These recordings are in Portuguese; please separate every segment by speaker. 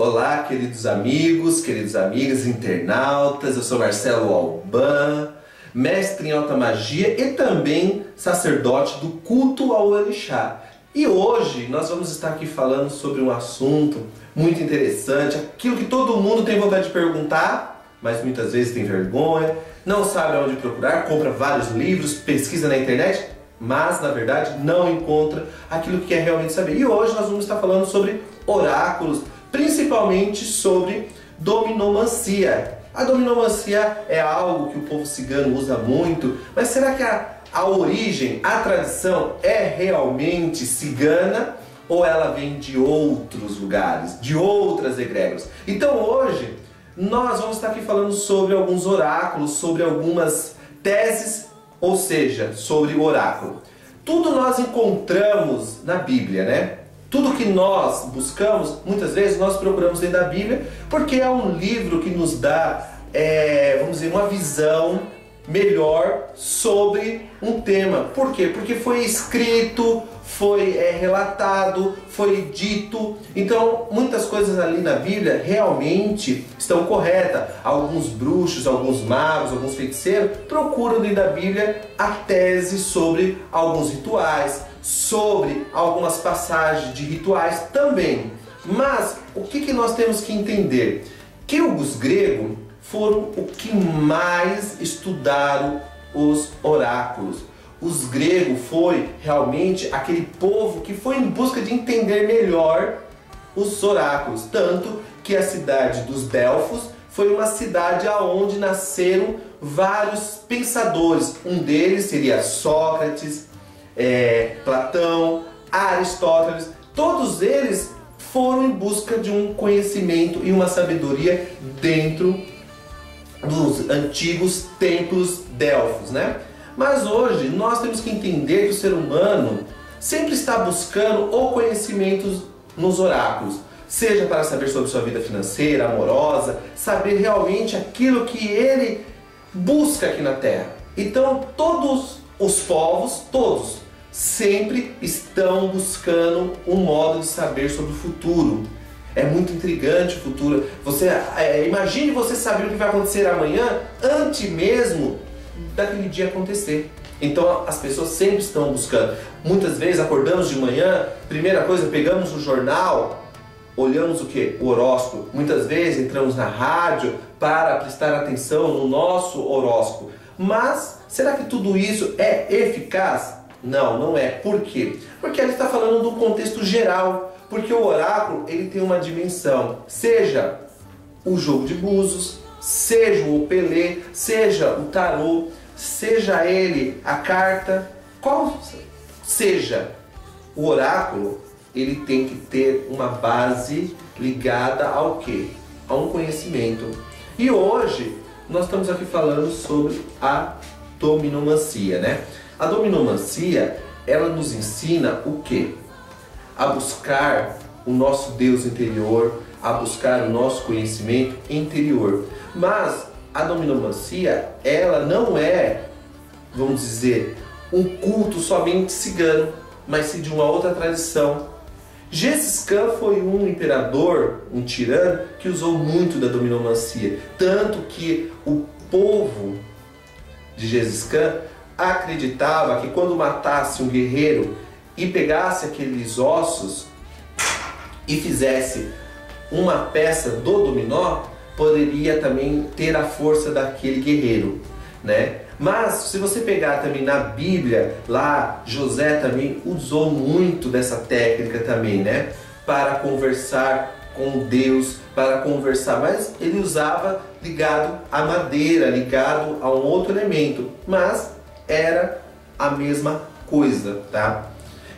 Speaker 1: Olá, queridos amigos, queridas amigas, internautas, eu sou Marcelo Alban, mestre em alta magia e também sacerdote do culto ao orixá. E hoje nós vamos estar aqui falando sobre um assunto muito interessante, aquilo que todo mundo tem vontade de perguntar, mas muitas vezes tem vergonha, não sabe onde procurar, compra vários livros, pesquisa na internet, mas na verdade não encontra aquilo que quer realmente saber. E hoje nós vamos estar falando sobre oráculos, principalmente sobre dominomancia. A dominomancia é algo que o povo cigano usa muito, mas será que a origem, a tradição é realmente cigana ou ela vem de outros lugares, de outras egrégoras? Então hoje nós vamos estar aqui falando sobre alguns oráculos, sobre algumas teses, ou seja, sobre o oráculo. Tudo nós encontramos na Bíblia, né? Tudo que nós buscamos, muitas vezes nós procuramos dentro da Bíblia, porque é um livro que nos dá, vamos dizer, uma visão melhor sobre um tema. Por quê? Porque foi escrito, foi relatado, foi dito. Então, muitas coisas ali na Bíblia realmente estão corretas. Alguns bruxos, alguns magos, alguns feiticeiros procuram dentro da Bíblia a tese sobre alguns rituais, sobre algumas passagens de rituais também. Mas o que nós temos que entender? Que os gregos foram o que mais estudaram os oráculos. Os gregos foi realmente aquele povo que foi em busca de entender melhor os oráculos. Tanto que a cidade dos Delfos foi uma cidade onde nasceram vários pensadores. Um deles seria Sócrates, Platão, Aristóteles. Todos eles foram em busca de um conhecimento e uma sabedoria dentro dos antigos templos Delfos, né? Mas hoje nós temos que entender que o ser humano sempre está buscando o conhecimento nos oráculos, seja para saber sobre sua vida financeira, amorosa, saber realmente aquilo que ele busca aqui na Terra. Então todos os povos, todos, sempre estão buscando um modo de saber sobre o futuro. É muito intrigante o futuro. Imagine você saber o que vai acontecer amanhã antes mesmo daquele dia acontecer. Então as pessoas sempre estão buscando. Muitas vezes acordamos de manhã, primeira coisa, pegamos o jornal, olhamos o que? O horóscopo. Muitas vezes entramos na rádio para prestar atenção no nosso horóscopo. Mas será que tudo isso é eficaz? Não, não é. Por quê? Porque ele está falando do contexto geral. Porque o oráculo, ele tem uma dimensão, seja o jogo de búzios, seja o opelê, seja o tarô, seja ele a carta, qual seja o oráculo, ele tem que ter uma base ligada ao quê? A um conhecimento. E hoje nós estamos aqui falando sobre a dominomancia, né? A dominomancia, ela nos ensina o quê? A buscar o nosso Deus interior, a buscar o nosso conhecimento interior. Mas a dominomancia, ela não é, vamos dizer, um culto somente cigano, mas sim de uma outra tradição. Gengis Khan foi um imperador, um tirano, que usou muito da dominomancia. Tanto que o povo de Gengis Khan acreditava que quando matasse um guerreiro e pegasse aqueles ossos e fizesse uma peça do dominó, poderia também ter a força daquele guerreiro, né? Mas se você pegar também na Bíblia, lá José também usou muito dessa técnica também, né? Para conversar com Deus, para conversar, mas ele usava ligado à madeira, ligado a um outro elemento, mas era a mesma coisa, tá?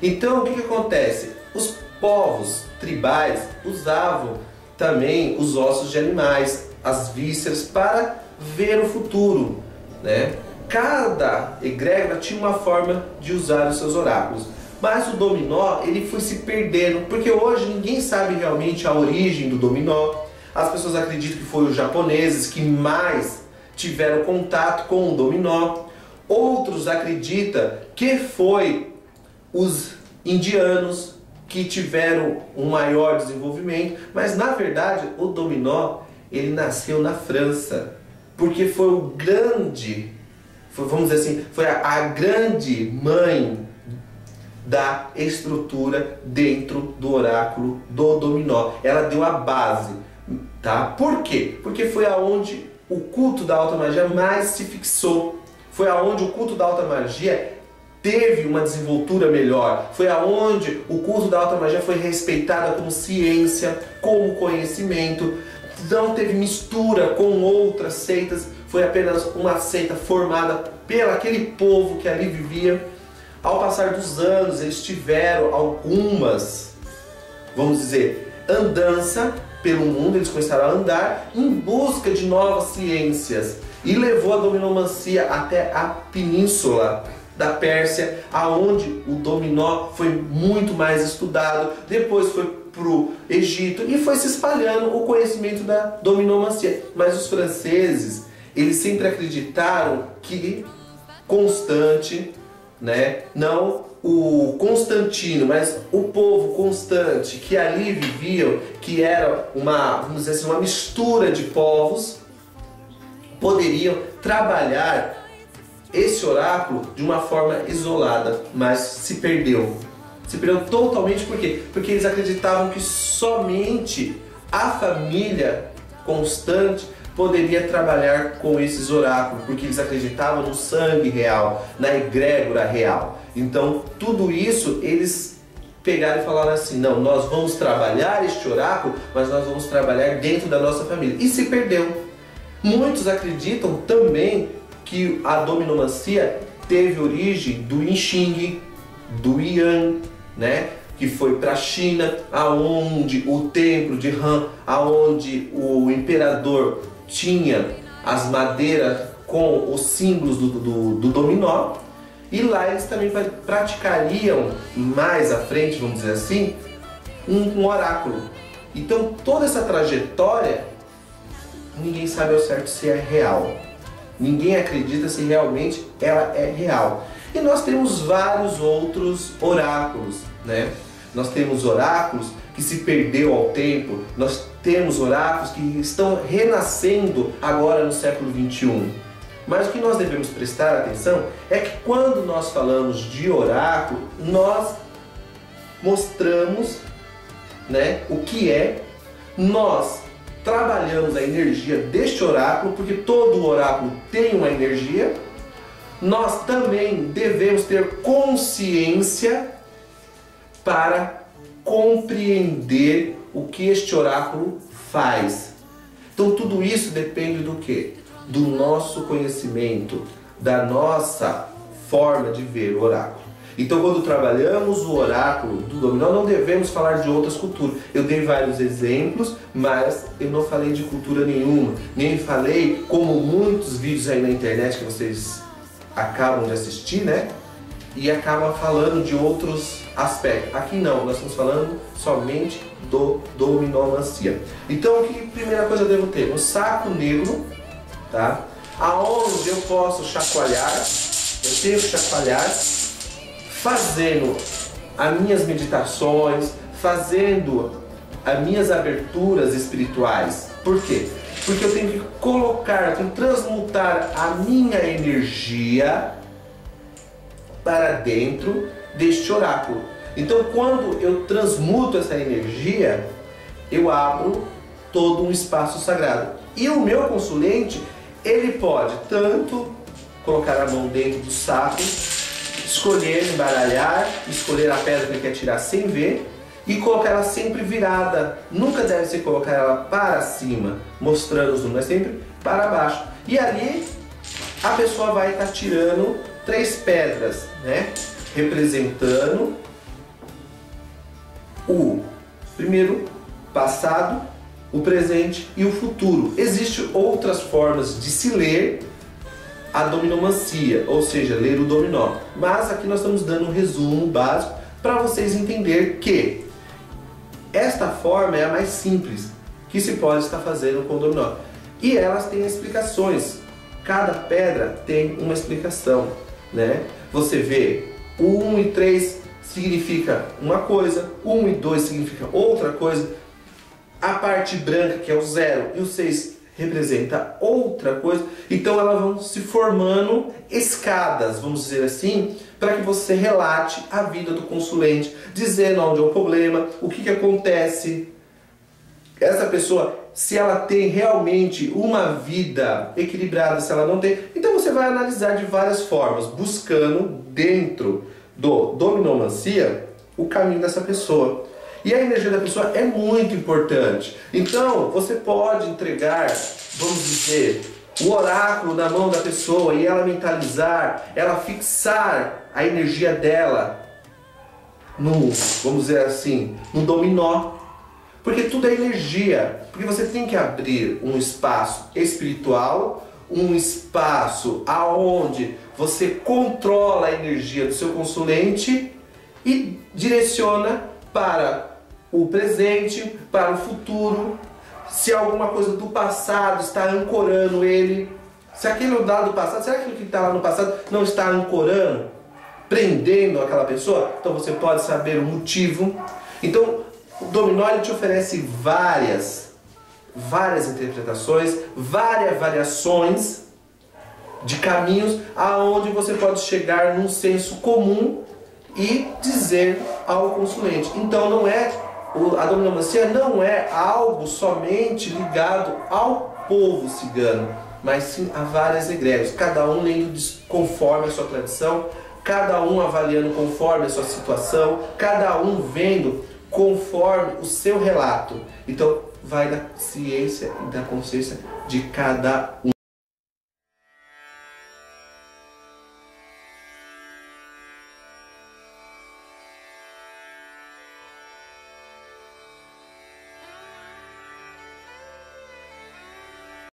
Speaker 1: Então o que acontece? Os povos tribais usavam também os ossos de animais, as vísceras, para ver o futuro, né? Cada egrégora tinha uma forma de usar os seus oráculos. Mas o dominó, ele foi se perdendo, porque hoje ninguém sabe realmente a origem do dominó. As pessoas acreditam que foi os japoneses que mais tiveram contato com o dominó. Outros acreditam que foi os indianos que tiveram um maior desenvolvimento, mas na verdade o dominó ele nasceu na França, porque foi o grande, vamos dizer assim, foi a grande mãe da estrutura dentro do oráculo do dominó. Ela deu a base, tá? Por quê? Porque foi aonde o culto da alta magia mais se fixou, foi aonde o culto da alta magia teve uma desenvoltura melhor, foi aonde o culto da alta magia foi respeitada como ciência, como conhecimento, não teve mistura com outras seitas, foi apenas uma seita formada pelo aquele povo que ali vivia. Ao passar dos anos, eles tiveram algumas, vamos dizer, andança pelo mundo, eles começaram a andar em busca de novas ciências e levou a dominomancia até a península da Pérsia, aonde o dominó foi muito mais estudado, depois foi para o Egito e foi se espalhando o conhecimento da dominomancia. Mas os franceses, eles sempre acreditaram que Constante, né, não o Constantino, mas o povo constante que ali viviam, que era uma, vamos dizer assim, uma mistura de povos, poderiam trabalhar esse oráculo de uma forma isolada, mas se perdeu. Se perdeu totalmente, por quê? Porque eles acreditavam que somente a família constante poderia trabalhar com esses oráculos, porque eles acreditavam no sangue real, na egrégora real. Então, tudo isso eles pegaram e falaram assim: não, nós vamos trabalhar este oráculo, mas nós vamos trabalhar dentro da nossa família. E se perdeu. Muitos acreditam também que a dominomancia teve origem do I Ching, do Yuan, né? Que foi para a China, aonde o templo de Han, aonde o imperador tinha as madeiras com os símbolos do dominó, e lá eles também praticariam mais à frente, vamos dizer assim, um oráculo. Então toda essa trajetória ninguém sabe ao certo se é real. Ninguém acredita se realmente ela é real. E nós temos vários outros oráculos, né? Nós temos oráculos que se perdeu ao tempo, nós temos oráculos que estão renascendo agora no século XXI. Mas o que nós devemos prestar atenção é que quando nós falamos de oráculo, nós mostramos, né, o que é, nós trabalhamos a energia deste oráculo, porque todo oráculo tem uma energia. Nós também devemos ter consciência para compreender o que este oráculo faz. Então tudo isso depende do quê? Do nosso conhecimento, da nossa forma de ver o oráculo. Então quando trabalhamos o oráculo do dominó, não devemos falar de outras culturas. Eu dei vários exemplos, mas eu não falei de cultura nenhuma. Nem falei, como muitos vídeos aí na internet que vocês acabam de assistir, né? E acabam falando de outros aspectos. Aqui não, nós estamos falando somente do dominomancia. Então, que primeira coisa eu devo ter? Um saco negro, tá? Aonde eu posso chacoalhar, eu tenho que chacoalhar, fazendo as minhas meditações, fazendo as minhas aberturas espirituais. Por quê? Porque eu tenho que colocar, eu tenho que transmutar a minha energia para dentro deste oráculo. Então quando eu transmuto essa energia, eu abro todo um espaço sagrado. E o meu consulente, ele pode tanto colocar a mão dentro do saco, escolher, embaralhar, escolher a pedra que ele quer tirar sem ver e colocar ela sempre virada. Nunca deve ser colocar ela para cima, mostrando os números, sempre para baixo. E ali a pessoa vai estar tirando 3 pedras, né? Representando o primeiro, passado, o presente e o futuro. Existem outras formas de se ler a dominomancia, ou seja, ler o dominó. Mas aqui nós estamos dando um resumo básico para vocês entenderem que esta forma é a mais simples que se pode estar fazendo com o dominó. E elas têm explicações. Cada pedra tem uma explicação, né? Você vê o 1 e 3 significa uma coisa, 1 e 2 significa outra coisa, a parte branca, que é o 0, e o 6 representa outra coisa. Então elas vão se formando escadas, vamos dizer assim, para que você relate a vida do consulente, dizendo onde é o problema, o que acontece. Essa pessoa, se ela tem realmente uma vida equilibrada, se ela não tem, então você vai analisar de várias formas, buscando dentro do dominomancia o caminho dessa pessoa. E a energia da pessoa é muito importante. Então, você pode entregar, vamos dizer, o oráculo na mão da pessoa e ela mentalizar, ela fixar a energia dela no, vamos dizer assim, no dominó. Porque tudo é energia. Porque você tem que abrir um espaço espiritual, um espaço aonde você controla a energia do seu consulente e direciona para o presente, para o futuro. Se alguma coisa do passado está ancorando ele, se aquilo lá do passado, será que aquilo que está lá no passado não está ancorando, prendendo aquela pessoa? Então você pode saber o motivo. Então o dominó ele te oferece várias interpretações, várias variações de caminhos aonde você pode chegar num senso comum e dizer ao consulente. Então não é, a dominomancia não é algo somente ligado ao povo cigano, mas sim a várias egrégias, cada um lendo conforme a sua tradição, cada um avaliando conforme a sua situação, cada um vendo conforme o seu relato. Então vai da ciência e da consciência de cada um.